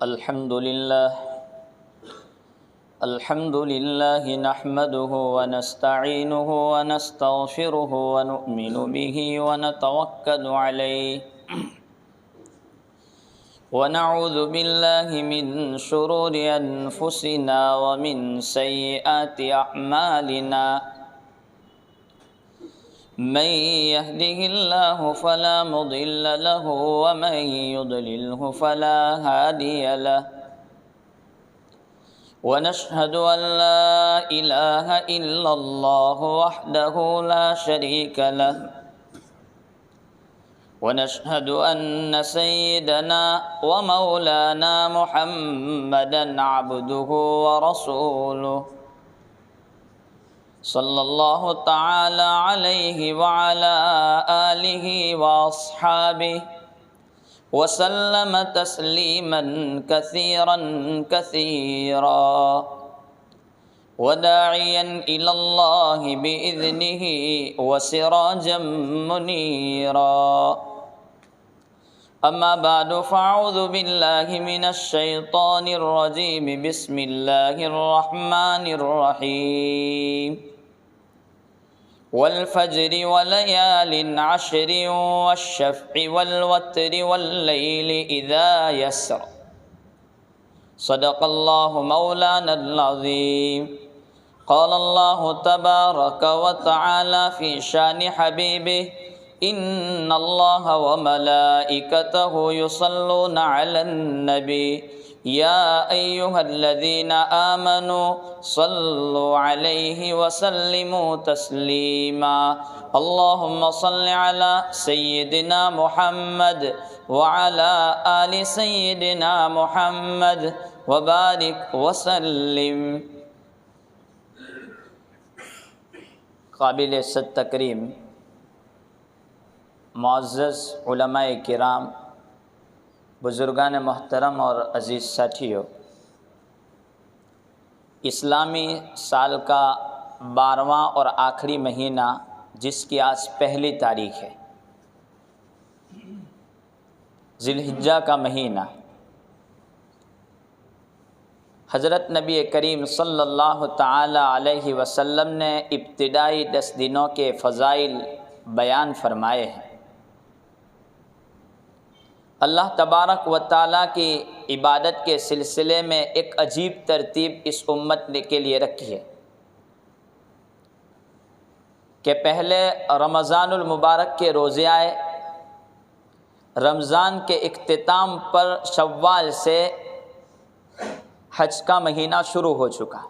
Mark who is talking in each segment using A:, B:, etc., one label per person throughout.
A: الحمد لله نحمده ونستعينه ونستغفره ونؤمن به ونتوكل عليه ونعوذ بالله من شرور أنفسنا ومن سيئات أعمالنا من يهده الله فلا مضل له ومن يضلله فلا هادي له ونشهد أن لا إله إلا الله وحده لا شريك له ونشهد أن سيدنا ومولانا محمدا عبده ورسوله صلى الله تعالى عليه وعلى آله وأصحابه وسلم تسليما كثيرا كثيرا وداعيا إلى الله بإذنه وسراجا منيرا أما بعد فأعوذ بالله من الشيطان الرجيم بسم الله الرحمن الرحيم والفجر وليال عشر والشفع والوتر والليل إذا يسر صدق الله مولانا العظيم قال الله تبارك وتعالى في شان حبيبه إن الله وملائكته يصلون على النبي يا أيها الذين آمنوا صلوا عليه وسلموا تسليما اللهم صل على سيدنا محمد وعلى آل سيدنا محمد وبارك وسلم. قابل صد تکریم معزز علماء کرام، بزرگان محترم اور عزیز ساتھیو، اسلامی سال کا 12واں اور آخری مہینہ جس کی آج پہلی تاریخ ہے، ذی الحجہ کا مہینہ، حضرت نبی کریم صلی اللہ تعالی علیہ وسلم نے ابتدائی 10 دنوں کے فضائل بیان فرمائے ہیں. اللہ تبارک و تعالیٰ کی عبادت کے سلسلے میں ایک عجیب ترتیب اس امت کے لیے رکھی ہے کہ پہلے رمضان المبارک کے روزے آئے، رمضان کے اختتام پر شوال سے حج کا مہینہ شروع ہو چکا.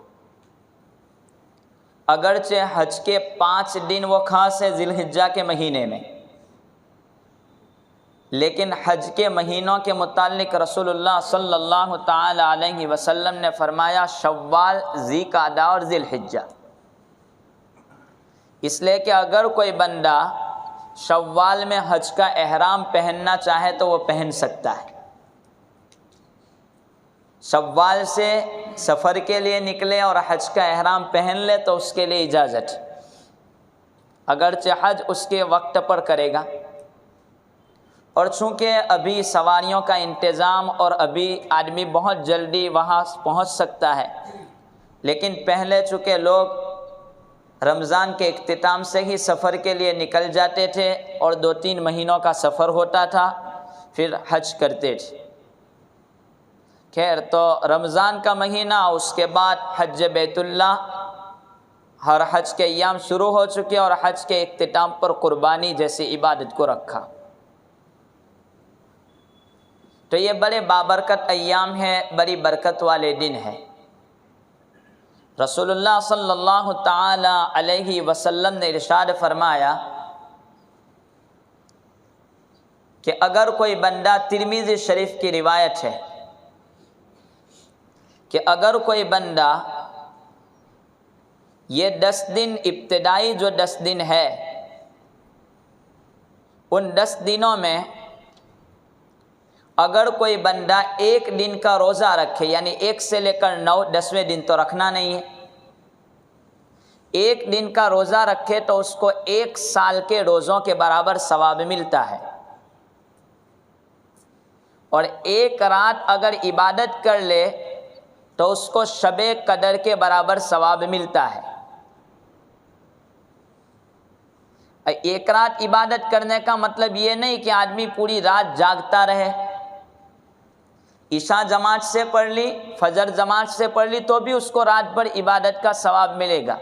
A: اگرچہ حج کے 5 دن وہ خاص ہے ذی الحجہ کے مہینے میں، لیکن حج کے مہینوں کے متعلق رسول اللہ صلی اللہ تعالی علیہ وسلم نے فرمایا شوال، ذی قعدہ اور ذی الحجہ. اس لیے کہ اگر کوئی بندہ شوال میں حج کا احرام پہننا چاہے تو وہ پہن سکتا ہے. شوال سے سفر کے لیے نکلے اور حج کا احرام پہن لے تو اس کے لیے اجازت، اگرچہ حج اس کے وقت پر کرے گا. اور چونکہ ابھی سواریوں کا انتظام اور ابھی آدمی بہت جلدی وہاں پہنچ سکتا ہے، لیکن پہلے چونکہ لوگ رمضان کے اختتام سے ہی سفر کے لیے نکل جاتے تھے اور 2-3 مہینوں کا سفر ہوتا تھا، پھر حج کرتے تھے. خیر، تو رمضان کا مہینہ، اس کے بعد حج بیت اللہ، ہر حج کے ایام شروع ہو چکے اور حج کے اختتام پر قربانی جیسی عبادت کو رکھا. تو یہ بڑے بابرکت ایام ہیں، بڑی برکت والے دن ہیں. رسول اللہ صلی اللہ تعالی علیہ وسلم نے ارشاد فرمایا کہ اگر کوئی بندہ، ترمذی شریف کی روایت ہے کہ اگر کوئی بندہ یہ 10 دن، ابتدائی جو 10 دن ہے، ان 10 دنوں میں اگر کوئی بندہ 1 دن کا روزہ رکھے، یعنی 1 سے لے کر 9، 10ویں دن تو رکھنا نہیں ہے، 1 دن کا روزہ رکھے تو اس کو 1 سال کے روزوں کے برابر ثواب ملتا ہے. اور ایک رات اگر عبادت کر لے تو اس کو شب قدر کے برابر ثواب ملتا ہے۔ ایک رات عبادت کرنے کا مطلب یہ نہیں کہ آدمی پوری رات جاگتا رہے، عشاء جماعت سے پڑھ لی، فجر جماعت سے پڑھ لی تو بھی اس کو رات بھر عبادت کا ثواب ملے گا۔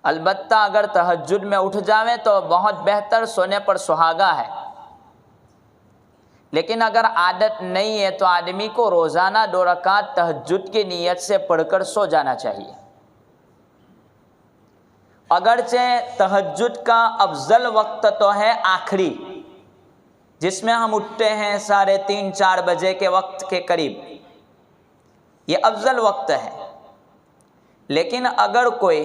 A: البتہ اگر تہجد میں اٹھ جاویں تو بہت بہتر، سونے پر سہاگا ہے۔ لیکن اگر عادت نہیں ہے تو آدمی کو روزانہ 2 رکعت تہجد کی نیت سے پڑھ کر سو جانا چاہیے۔ اگرچہ تہجد کا افضل وقت تو ہے آخری، جس میں ہم اٹھتے ہیں 3:30 4 بجے کے وقت کے قریب، یہ افضل وقت ہے۔ لیکن اگر کوئی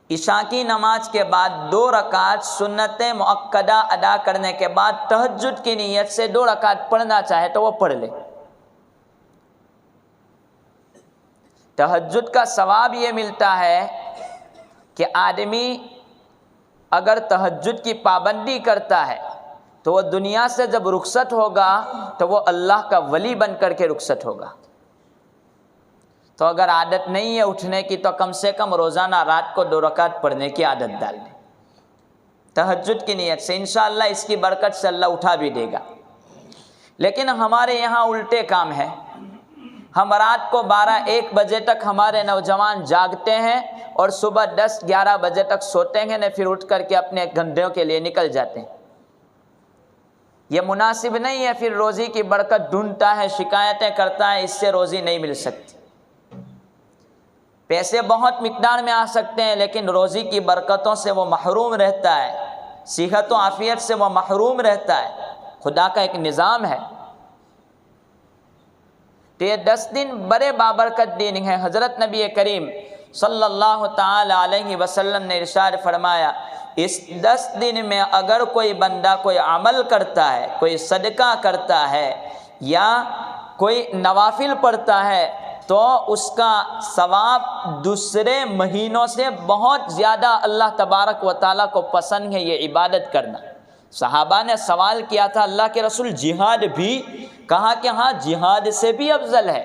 A: عشاء کی نماز کے بعد 2 رکعت سنت مؤکدہ ادا کرنے کے بعد تہجد کی نیت سے 2 رکعت پڑھنا چاہے تو وہ پڑھ لے۔ تہجد کا ثواب یہ ملتا ہے کہ آدمی اگر تہجد کی پابندی کرتا ہے تو وہ دنیا سے جب رخصت ہوگا تو وہ اللہ کا ولی بن کر کے رخصت ہوگا۔ تو اگر عادت نہیں ہے اٹھنے کی تو کم سے کم روزانہ رات کو 2 رکعت پڑھنے کی عادت ڈال دیں تہجد کی نیت سے، انشاءاللہ اس کی برکت سے اللہ اٹھا بھی دے گا۔ لیکن ہمارے یہاں الٹے کام ہے، ہم رات کو 12-1 بجے تک ہمارے نوجوان جاگتے ہیں اور صبح 10-11 بجے تک سوتے ہیں، پھر اٹھ کر کے اپنے دھندوں کے لیے نکل جاتے ہیں۔ یہ مناسب نہیں ہے، پھر روزی کی برکت ڈھونڈتا ہے، شکایتیں کرتا ہے، اس سے روزی نہیں مل سکتی۔ پیسے بہت مقدار میں آ سکتے ہیں لیکن روزی کی برکتوں سے وہ محروم رہتا ہے، صحت و عافیت سے وہ محروم رہتا ہے۔ خدا کا ایک نظام ہے۔ تو یہ 10 دن بڑے بابرکت دن ہیں۔ حضرت نبی کریم صلی اللہ تعالی علیہ وسلم نے ارشاد فرمایا، اس 10 دن میں اگر کوئی بندہ کوئی عمل کرتا ہے، کوئی صدقہ کرتا ہے یا کوئی نوافل پڑھتا ہے تو اس کا ثواب دوسرے مہینوں سے بہت زیادہ اللہ تبارک و تعالیٰ کو پسند ہے یہ عبادت کرنا۔ صحابہ نے سوال کیا تھا، اللہ کے رسول جہاد بھی؟ کہا کہ ہاں جہاد سے بھی افضل ہے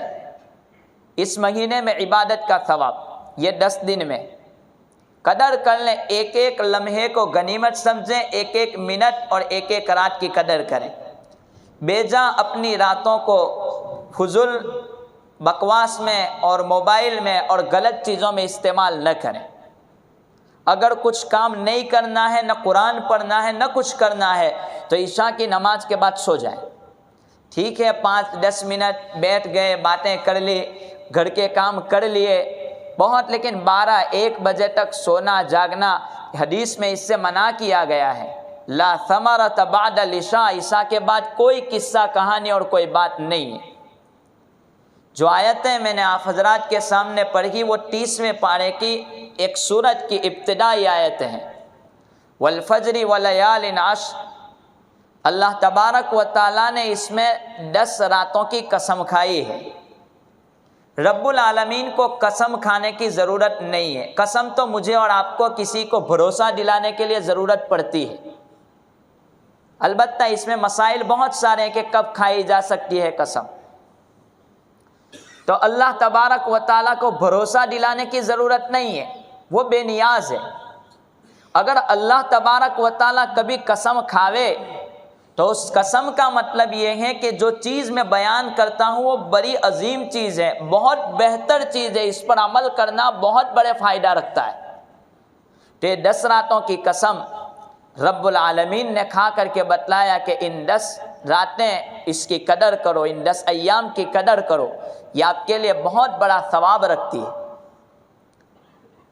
A: اس مہینے میں عبادت کا ثواب۔ یہ 10 دن میں قدر کر لیں، ایک ایک لمحے کو غنیمت سمجھیں، ایک ایک منٹ اور ایک ایک رات کی قدر کریں۔ بے جا اپنی راتوں کو فضول بکواس میں اور موبائل میں اور غلط چیزوں میں استعمال نہ کریں۔ اگر کچھ کام نہیں کرنا ہے، نہ قرآن پڑھنا ہے، نہ کچھ کرنا ہے تو عشاء کی نماز کے بعد سو جائیں۔ ٹھیک ہے 5-10 منٹ بیٹھ گئے، باتیں کر لی، گھر کے کام کر لیے بہت، لیکن 12-1 بجے تک سونا جاگنا حدیث میں اس سے منع کیا گیا ہے۔ لا ثمرۃ بعد العشاء، عشاء کے بعد کوئی قصہ کہانی اور کوئی بات نہیں ہے۔ جو آیتیں میں نے آپ حضرات کے سامنے پڑھی وہ 30ویں پارے کی ایک سورت کی ابتدائی آیتیں ہیں۔ والفجر ولیال عشر، اللہ تبارک و تعالیٰ نے اس میں 10 راتوں کی قسم کھائی ہے۔ رب العالمین کو قسم کھانے کی ضرورت نہیں ہے، قسم تو مجھے اور آپ کو کسی کو بھروسہ دلانے کے لیے ضرورت پڑتی ہے۔ البتہ اس میں مسائل بہت سارے ہیں کہ کب کھائی جا سکتی ہے قسم، تو اللہ تبارک و تعالیٰ کو بھروسہ دلانے کی ضرورت نہیں ہے، وہ بے نیاز ہے۔ اگر اللہ تبارک و تعالیٰ کبھی قسم کھاوے تو اس قسم کا مطلب یہ ہے کہ جو چیز میں بیان کرتا ہوں وہ بڑی عظیم چیز ہے، بہت بہتر چیز ہے، اس پر عمل کرنا بہت بڑے فائدہ رکھتا ہے۔ تو یہ 10 راتوں کی قسم رب العالمین نے کھا کر کے بتلایا کہ ان 10 راتیں اس کی قدر کرو، ان 10 ایام کی قدر کرو، یہ آپ کے لیے بہت بڑا ثواب رکھتی ہے۔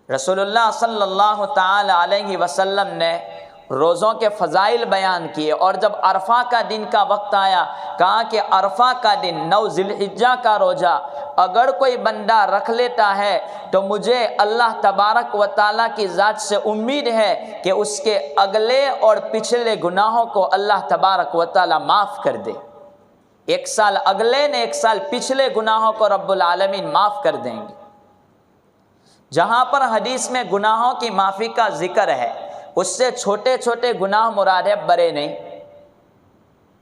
A: رسول اللہ صلی اللہ تعالی علیہ وسلم نے روزوں کے فضائل بیان کیے، اور جب عرفہ کا دن کا وقت آیا کہا کہ عرفہ کا دن 9 ذی الحجہ کا روزہ اگر کوئی بندہ رکھ لیتا ہے تو مجھے اللہ تبارک و تعالیٰ کی ذات سے امید ہے کہ اس کے اگلے اور پچھلے گناہوں کو اللہ تبارک و تعالیٰ معاف کر دے۔ 1 سال اگلے نے 1 سال پچھلے گناہوں کو رب العالمین معاف کر دیں گے۔ جہاں پر حدیث میں گناہوں کی معافی کا ذکر ہے اس سے چھوٹے چھوٹے گناہ مراد ہے، بڑے نہیں۔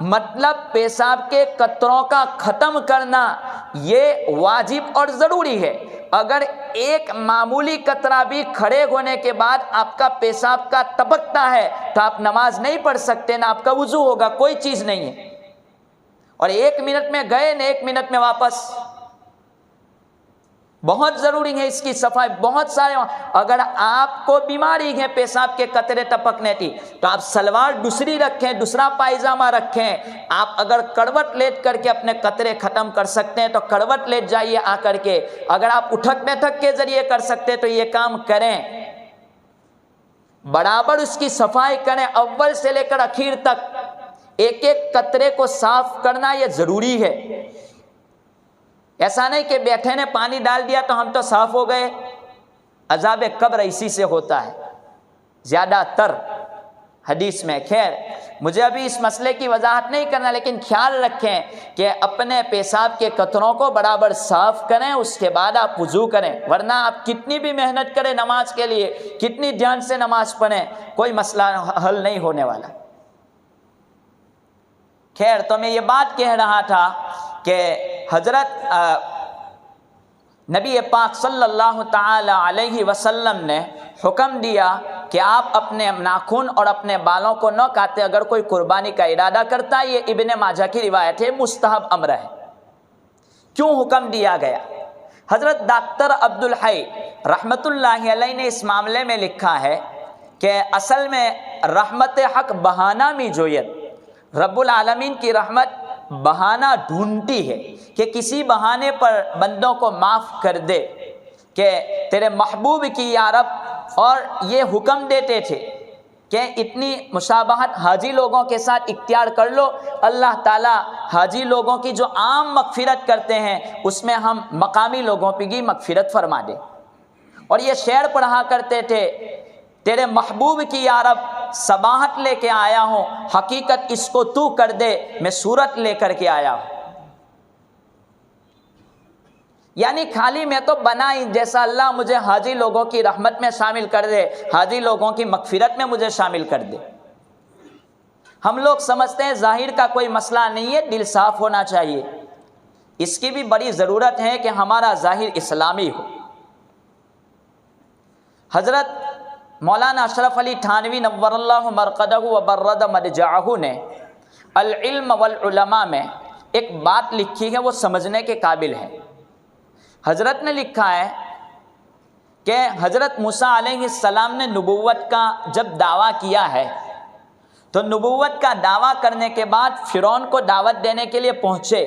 A: مطلب پیشاب کے قطروں کا ختم کرنا یہ واجب اور ضروری ہے۔ اگر ایک معمولی قطرہ بھی کھڑے ہونے کے بعد آپ کا پیشاب کا ٹپکتا ہے تو آپ نماز نہیں پڑھ سکتے، نہ آپ کا وضو ہوگا، کوئی چیز نہیں ہے۔ اور 1 منٹ میں گئے نہ 1 منٹ میں واپس، بہت ضروری ہے اس کی صفائی۔ بہت سارے، اگر آپ کو بیماری ہے پیشاب کے قطرے ٹپکنے کی تو آپ سلوار دوسری رکھیں، دوسرا پائجامہ رکھیں۔ آپ اگر کروٹ لیٹ کر کے اپنے قطرے ختم کر سکتے ہیں تو کروٹ لیٹ جائیے آ کر کے۔ اگر آپ اٹھک بیٹھک کے ذریعے کر سکتے ہیں تو یہ کام کریں، برابر اس کی صفائی کریں، اول سے لے کر آخر تک ایک ایک قطرے کو صاف کرنا یہ ضروری ہے۔ ایسا نہیں کہ بیٹھے نے پانی ڈال دیا تو ہم تو صاف ہو گئے۔ عذاب قبر اسی سے ہوتا ہے زیادہ تر حدیث میں۔ خیر، مجھے ابھی اس مسئلے کی وضاحت نہیں کرنا، لیکن خیال رکھیں کہ اپنے پیشاب کے قطروں کو برابر صاف کریں، اس کے بعد آپ وضو کریں، ورنہ آپ کتنی بھی محنت کریں نماز کے لیے، کتنی دھیان سے نماز پڑھیں، کوئی مسئلہ حل نہیں ہونے والا۔ خیر، تو میں یہ بات کہہ رہا تھا کہ حضرت نبی پاک صلی اللہ تعالی علیہ وسلم نے حکم دیا کہ آپ اپنے ناخن اور اپنے بالوں کو نہ کاٹیں اگر کوئی قربانی کا ارادہ کرتا ہے۔ یہ ابن ماجہ کی روایت ہے، مستحب امر ہے۔ کیوں حکم دیا گیا؟ حضرت ڈاکٹر عبدالحی رحمت اللہ علیہ نے اس معاملے میں لکھا ہے کہ اصل میں رحمت حق بہانہ می جویت، رب العالمین کی رحمت بہانہ ڈھونڈتی ہے کہ کسی بہانے پر بندوں کو معاف کر دے کہ تیرے محبوب کی یا رب۔ اور یہ حکم دیتے تھے کہ اتنی مشابہت حاجی لوگوں کے ساتھ اختیار کر لو، اللہ تعالیٰ حاجی لوگوں کی جو عام مغفرت کرتے ہیں اس میں ہم مقامی لوگوں پہ بھی مغفرت فرما دے۔ اور یہ شعر پڑھا کرتے تھے، تیرے محبوب کی یا رب صباحت لے کے آیا ہوں، حقیقت اس کو تو کر دے، میں صورت لے کر کے آیا ہوں۔ یعنی خالی میں تو بنا ہی، جیسا اللہ مجھے حاجی لوگوں کی رحمت میں شامل کر دے، حاجی لوگوں کی مغفرت میں مجھے شامل کر دے۔ ہم لوگ سمجھتے ہیں ظاہر کا کوئی مسئلہ نہیں ہے، دل صاف ہونا چاہیے۔ اس کی بھی بڑی ضرورت ہے کہ ہمارا ظاہر اسلامی ہو۔ حضرت مولانا اشرف علی تھانوی نور اللہ مرقدہ وبرد مدجعہ نے العلم والعلماء میں ایک بات لکھی ہے، وہ سمجھنے کے قابل ہے۔ حضرت نے لکھا ہے کہ حضرت موسیٰ علیہ السلام نے نبوت کا جب دعویٰ کیا ہے تو نبوت کا دعویٰ کرنے کے بعد فرعون کو دعوت دینے کے لیے پہنچے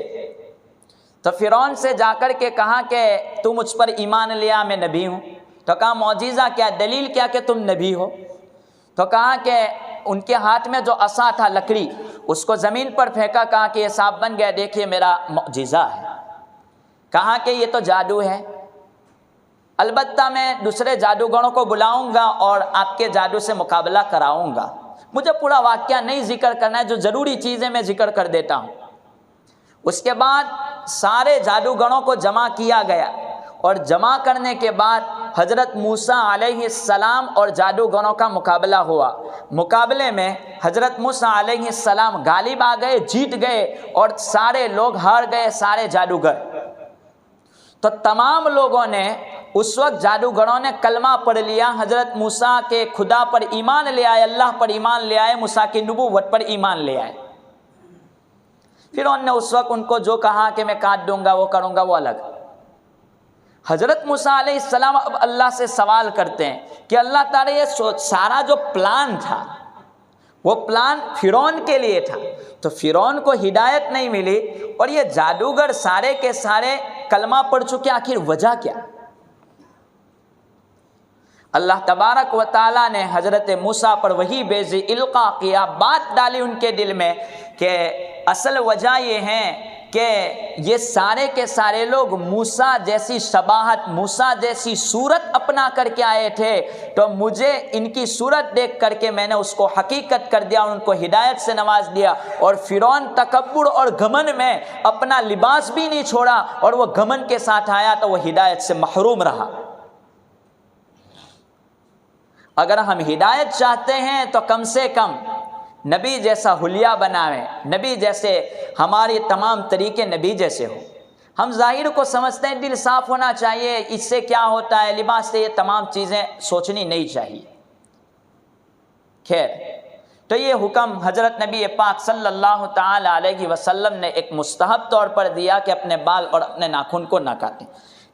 A: تو فرعون سے جا کر کے کہا کہ تو مجھ پر ایمان لیا، میں نبی ہوں۔ تو کہا معجزہ کیا، دلیل کیا کہ تم نبی ہو؟ تو کہا کہ ان کے ہاتھ میں جو عصا تھا لکڑی، اس کو زمین پر پھینکا، کہا کہ یہ سانپ بن گیا، دیکھیے میرا معجزہ ہے۔ کہا کہ یہ تو جادو ہے، البتہ میں دوسرے جادوگروں کو بلاؤں گا اور آپ کے جادو سے مقابلہ کراؤں گا۔ مجھے پورا واقعہ نہیں ذکر کرنا ہے، جو ضروری چیزیں میں ذکر کر دیتا ہوں۔ اس کے بعد سارے جادوگروں کو جمع کیا گیا، اور جمع کرنے کے بعد حضرت موسیٰ علیہ السلام اور جادوگروں کا مقابلہ ہوا۔ مقابلے میں حضرت موسیٰ علیہ السلام غالب آ گئے، جیت گئے، اور سارے لوگ ہار گئے، سارے جادوگر۔ تو تمام لوگوں نے اس وقت، جادوگروں نے کلمہ پڑھ لیا، حضرت موسیٰ کے خدا پر ایمان لے آئے، اللہ پر ایمان لے آئے، موسیٰ کی نبوت پر ایمان لے آئے۔ پھر انہوں نے اس وقت ان کو جو کہا کہ میں کاٹ دوں گا، وہ کروں گا، وہ الگ۔ حضرت موسیٰ علیہ السلام اب اللہ سے سوال کرتے ہیں کہ اللہ تعالیٰ یہ سارا جو پلان تھا وہ پلان فرعون کے لیے تھا، تو فرعون کو ہدایت نہیں ملی، اور یہ جادوگر سارے کے سارے کلمہ پڑھ چکے، آخر وجہ کیا؟ اللہ تبارک و تعالیٰ نے حضرت موسیٰ پر وہی بیضی القا کیا، بات ڈالی ان کے دل میں کہ اصل وجہ یہ ہے کہ یہ سارے کے سارے لوگ موسیٰ جیسی شباہت، موسیٰ جیسی صورت اپنا کر کے آئے تھے، تو مجھے ان کی صورت دیکھ کر کے میں نے اس کو حقیقت کر دیا، ان کو ہدایت سے نواز دیا۔ اور فرعون تکبر اور گھمنڈ میں اپنا لباس بھی نہیں چھوڑا، اور وہ گھمنڈ کے ساتھ آیا تو وہ ہدایت سے محروم رہا۔ اگر ہم ہدایت چاہتے ہیں تو کم سے کم نبی جیسا حلیہ بنائیں، نبی جیسے ہمارے تمام طریقے نبی جیسے ہو۔ ہم ظاہر کو سمجھتے ہیں، دل صاف ہونا چاہیے، اس سے کیا ہوتا ہے، لباس سے، یہ تمام چیزیں سوچنی نہیں چاہیے۔ خیر، تو یہ حکم حضرت نبی پاک صلی اللہ تعالی علیہ وسلم نے ایک مستحب طور پر دیا کہ اپنے بال اور اپنے ناخن کو نہ کاٹیں۔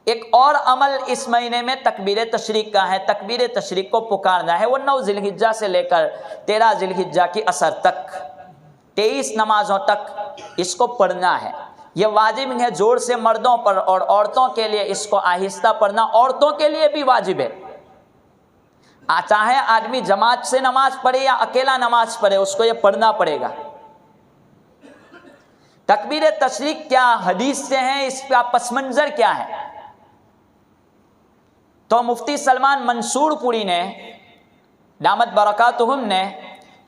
A: ایک اور عمل اس مہینے میں تکبیر تشریق کا ہے۔ تکبیر تشریق کو پکارنا ہے، وہ 9 ذی الحجہ سے لے کر 13 ذی الحجہ کی عصر تک 23 نمازوں تک اس کو پڑھنا ہے۔ یہ واجب ہے زور سے مردوں پر، اور عورتوں کے لیے اس کو آہستہ پڑھنا عورتوں کے لیے بھی واجب ہے۔ چاہے آدمی جماعت سے نماز پڑھے یا اکیلا نماز پڑھے، اس کو یہ پڑھنا پڑے گا۔ تکبیر تشریق کیا حدیث سے ہے، اس کا پس منظر کیا ہے؟ تو مفتی سلمان منصور پوری نے دامت برکاتہم نے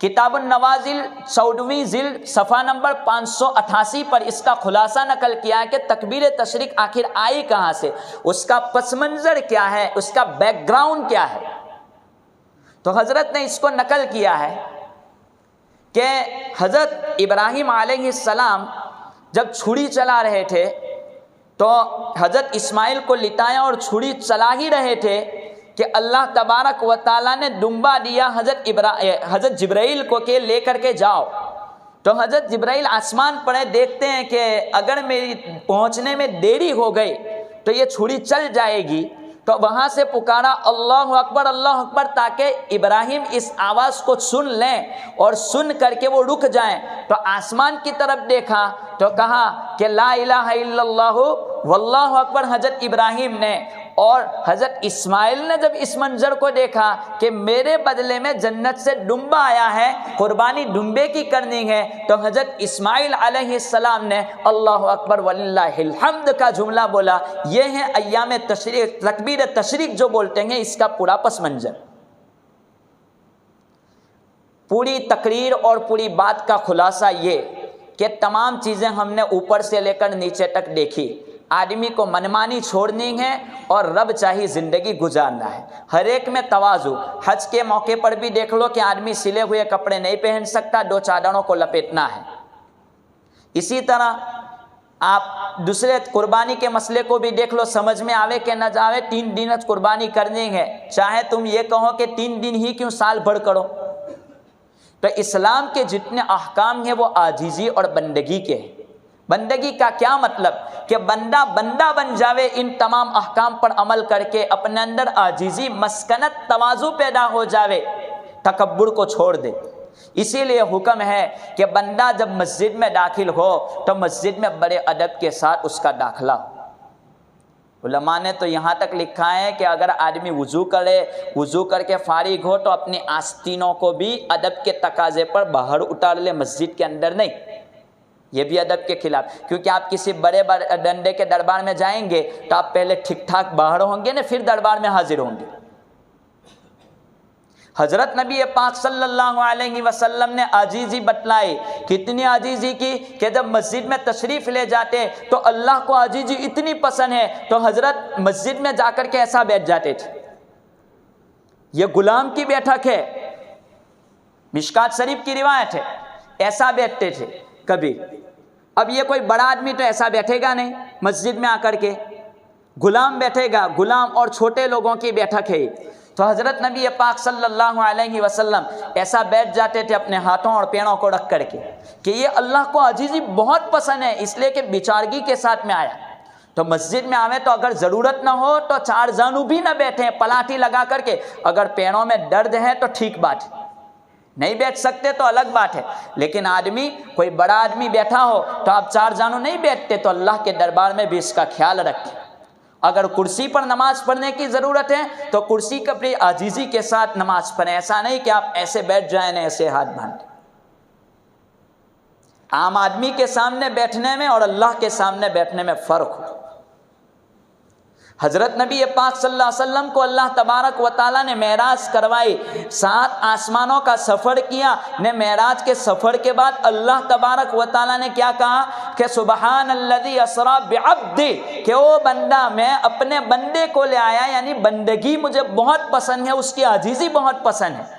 A: کتاب النوازل 14ویں جلد صفحہ نمبر 588 پر اس کا خلاصہ نقل کیا ہے کہ تکبیر تشریق آخر آئی کہاں سے، اس کا پس منظر کیا ہے، اس کا بیک گراؤنڈ کیا ہے۔ تو حضرت نے اس کو نقل کیا ہے کہ حضرت ابراہیم علیہ السلام جب چھری چلا رہے تھے تو حضرت اسماعیل کو لٹایا اور چھری چلا ہی رہے تھے کہ اللہ تبارک و تعالیٰ نے دمبا دیا حضرت جبرائیل کو کہ لے کر کے جاؤ۔ تو حضرت جبرائیل آسمان پڑے، دیکھتے ہیں کہ اگر میری پہنچنے میں دیری ہو گئی تو یہ چھری چل جائے گی، تو وہاں سے پکارا اللہ اکبر اللہ اکبر، تاکہ ابراہیم اس آواز کو سن لیں اور سن کر کے وہ رک جائیں۔ تو آسمان کی طرف دیکھا تو کہا کہ لا الہ الا اللہ واللہ اکبر حضرت ابراہیم نے، اور حضرت اسماعیل نے جب اس منظر کو دیکھا کہ میرے بدلے میں جنت سے ڈمبا آیا ہے، قربانی ڈمبے کی کرنی ہے، تو حضرت اسماعیل علیہ السلام نے اللہ اکبر وللہ الحمد کا جملہ بولا۔ یہ ہے ایام تشریق، تکبیر تشریق جو بولتے ہیں، اس کا پورا پس منظر۔ پوری تقریر اور پوری بات کا خلاصہ یہ کہ تمام چیزیں ہم نے اوپر سے لے کر نیچے تک دیکھی۔ آدمی کو منمانی چھوڑنی ہے اور رب چاہی زندگی گزارنا ہے۔ ہر ایک میں تواضع۔ حج کے موقع پر بھی دیکھ لو کہ آدمی سلے ہوئے کپڑے نہیں پہن سکتا، 2 چادروں کو لپیٹنا ہے۔ اسی طرح آپ دوسرے قربانی کے مسئلے کو بھی دیکھ لو، سمجھ میں آوے کہ نہ جاوے، 3 دن قربانی کرنی ہے، چاہے تم یہ کہو کہ 3 دن ہی کیوں، سال بھر کرو۔ تو اسلام کے جتنے احکام ہیں وہ عاجزی اور بندگی کے ہیں۔ بندگی کا کیا مطلب کہ بندہ بن جاوے، ان تمام احکام پر عمل کر کے اپنے اندر عاجزی، مسکنت، تواضع پیدا ہو جاوے، تکبر کو چھوڑ دے۔ اسی لیے حکم ہے کہ بندہ جب مسجد میں داخل ہو تو مسجد میں بڑے ادب کے ساتھ اس کا داخلہ ہو۔ علماء نے تو یہاں تک لکھا ہے کہ اگر آدمی وضو کرے، وضو کر کے فارغ ہو تو اپنی آستینوں کو بھی ادب کے تقاضے پر باہر اتار لے، مسجد کے اندر نہیں۔ یہ بھی ادب کے خلاف، کیونکہ آپ کسی بڑے ڈنڈے کے دربار میں جائیں گے تو آپ پہلے ٹھیک ٹھاک باہر ہوں گے نا، پھر دربار میں حاضر ہوں گے۔ حضرت نبی پاک صلی اللہ علیہ وسلم نے عاجزی بتلائی، کتنی عاجزی کی کہ جب مسجد میں تشریف لے جاتے تو اللہ کو عاجزی اتنی پسند ہے تو حضرت مسجد میں جا کر کے ایسا بیٹھ جاتے تھے۔ یہ غلام کی بیٹھک ہے، مشکات شریف کی روایت ہے، ایسا بیٹھتے تھے کبھی۔ اب یہ کوئی بڑا آدمی تو ایسا بیٹھے گا نہیں مسجد میں آ کر کے، غلام بیٹھے گا، غلام اور چھوٹے لوگوں کی بیٹھک ہے۔ تو حضرت نبی پاک صلی اللہ علیہ وسلم ایسا بیٹھ جاتے تھے اپنے ہاتھوں اور پیروں کو رکھ کر کے، کہ یہ اللہ کو عاجزی بہت پسند ہے، اس لیے کہ بیچارگی کے ساتھ میں آیا۔ تو مسجد میں آوے تو اگر ضرورت نہ ہو تو 4 زانو بھی نہ بیٹھیں پلاٹھی لگا کر کے، اگر پیروں میں درد ہے تو ٹھیک بات ہے، نہیں بیٹھ سکتے تو الگ بات ہے، لیکن آدمی کوئی بڑا آدمی بیٹھا ہو تو آپ 4 زانو نہیں بیٹھتے، تو اللہ کے دربار میں بھی اس کا خیال رکھیں۔ اگر کرسی پر نماز پڑھنے کی ضرورت ہے تو کرسی کا اپنی عاجزی کے ساتھ نماز پڑھیں، ایسا نہیں کہ آپ ایسے بیٹھ جائیں نا ایسے ہاتھ باندھ۔ عام آدمی کے سامنے بیٹھنے میں اور اللہ کے سامنے بیٹھنے میں فرق ہو۔ حضرت نبی پاک صلی اللہ علیہ وسلم کو اللہ تبارک و تعالیٰ نے معراج کروائی، 7 آسمانوں کا سفر کیا نے۔ معراج کے سفر کے بعد اللہ تبارک و تعالیٰ نے کیا کہا کہ سبحان الذی اسری بعبدی، کہ او بندہ میں اپنے بندے کو لے آیا، یعنی بندگی مجھے بہت پسند ہے، اس کی عاجزی بہت پسند ہے۔